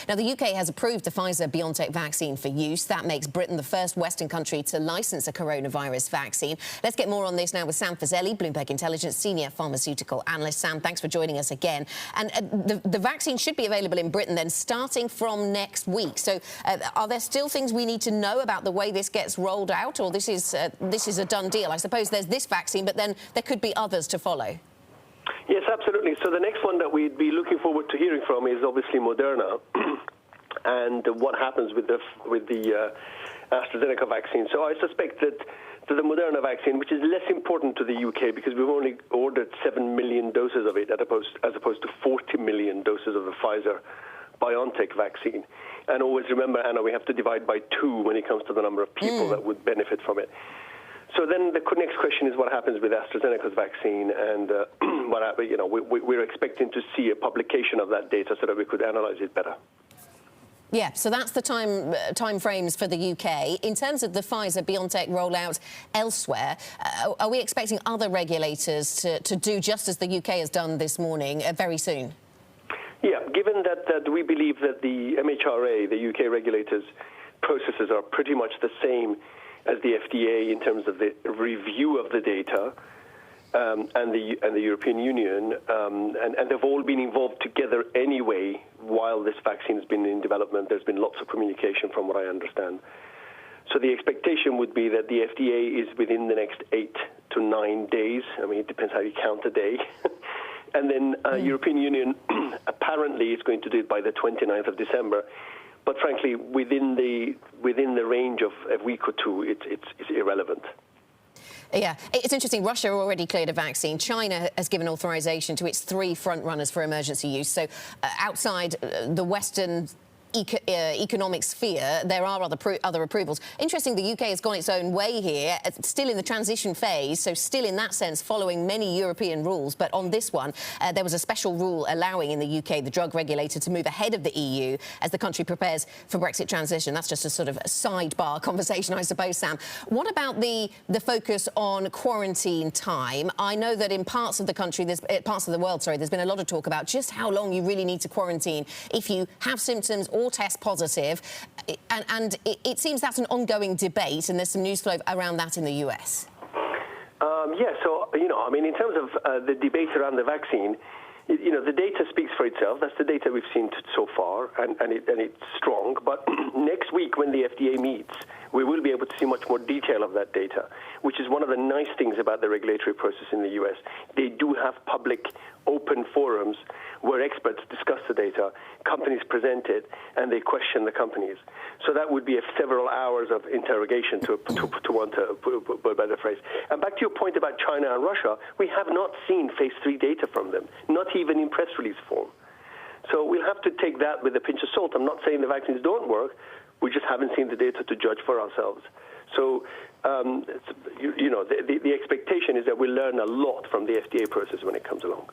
Now, the UK has approved the Pfizer-BioNTech vaccine for use. That makes Britain the first Western country to license a coronavirus vaccine. Let's get more on this now with Sam Fazeli, Bloomberg Intelligence senior pharmaceutical analyst. Sam, thanks for joining us again. And the vaccine should be available in Britain then starting from next week. So are there still things we need to know about the way this gets rolled out, or this is a done deal? I suppose there's this vaccine, but then there could be others to follow. Yes, absolutely. So the next one that we'd be looking forward to hearing from is obviously Moderna and what happens with the AstraZeneca vaccine. So I suspect that the Moderna vaccine, which is less important to the UK because we've only ordered 7 million doses of it as opposed to 40 million doses of the Pfizer-BioNTech vaccine. And always remember, Anna, we have to divide by 2 when it comes to the number of people that would benefit from it. So then the next question is what happens with AstraZeneca's vaccine, and we're expecting to see a publication of that data so that we could analyze it better. Yeah, so that's the time frames for the UK. In terms of the Pfizer-BioNTech rollout elsewhere, are we expecting other regulators to do just as the UK has done this morning very soon? Yeah, given that we believe that the MHRA, the UK regulators' processes are pretty much the same as the FDA in terms of the review of the data, and the European Union, and they've all been involved together anyway while this vaccine has been in development. There's been lots of communication from what I understand. So the expectation would be that the FDA is within the next 8 to 9 days. I mean, it depends how you count a day. And then European Union apparently is going to do it by the 29th of December. But frankly, within the range of a week or two, it's irrelevant. Yeah, it's interesting. Russia already cleared a vaccine. China has given authorization to its 3 front runners for emergency use. So outside the Western economic sphere, there are other approvals. Interesting, the UK has gone its own way here, still in the transition phase, so still in that sense following many European rules. But on this one, there was a special rule allowing in the UK the drug regulator to move ahead of the EU as the country prepares for Brexit transition. That's just a sort of sidebar conversation, I suppose, Sam. What about the focus on quarantine time? I know that in parts of the country, parts of the world, there's been a lot of talk about just how long you really need to quarantine if you have symptoms or test positive, and it seems that's an ongoing debate, and there's some news flow around that in the US. Yeah, so, I mean, in terms of the debate around the vaccine, the data speaks for itself. That's the data we've seen so far, and it's strong. But next week, when the FDA meets, we will be able to see much more detail of that data, which is one of the nice things about the regulatory process in the US. They do have public, open forums where experts discuss the data, companies present it, and they question the companies. So that would be several hours of interrogation to want to put a better phrase. And back to your point about China and Russia, we have not seen phase 3 data from them, not even in press release form. So we'll have to take that with a pinch of salt. I'm not saying the vaccines don't work. We just haven't seen the data to judge for ourselves. So, the expectation is that we'll learn a lot from the FDA process when it comes along.